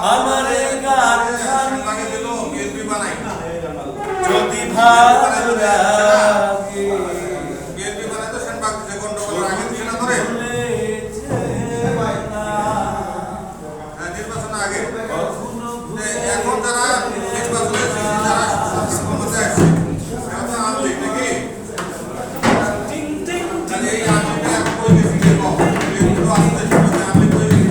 আমারে গান যদি ভালো লাগে নির্বাচন আগে এখন যারা নির্বাচনে যারা ক্ষমতায় আসছে আওয়ামী লীগ নাকি এই আওয়ামী লীগ এখন কই গেছে এগুলো আসতে শুনতে আওয়ামী লীগ কই গেছে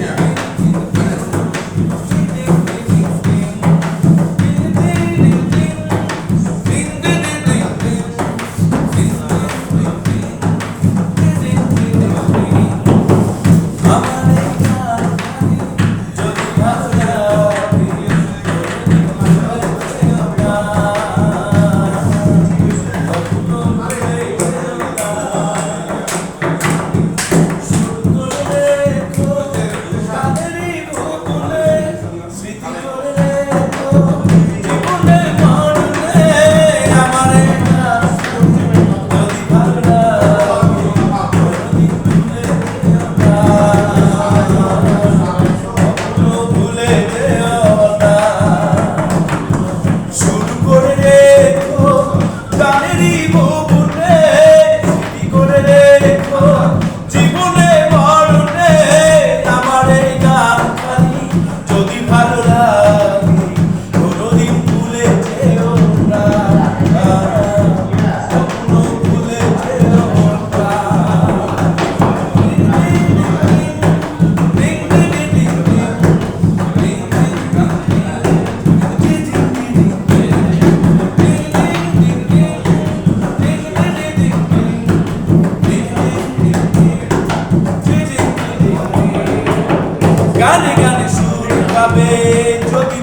গানে গানে সুর পাবে যদি